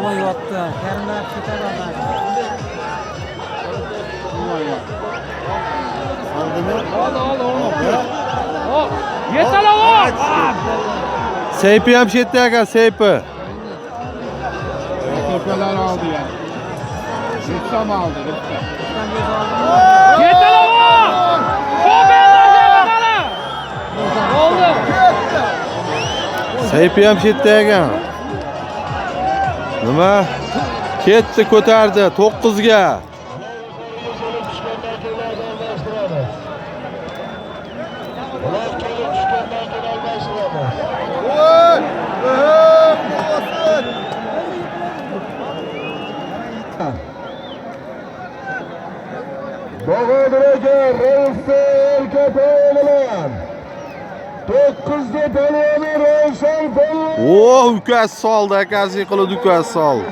Voy attı. Kerimler çıkar ama. Yeter oğlum. Seypi ham chetda aka, Seypi. Köpeler aldı ya. Rıksam aldı, Rıksam. Yeter oğlum. Çok beğendim bakalım. Oldu. Seypi ham chetda aka. Nima? Ketdi, ko'tardi 9ga. Bahadir'e Reis'te Erketoğlu'ndan 9'da Paloni Ravshan Paloni O, ukasi soldi, akasi yiqilib ukasi soldi.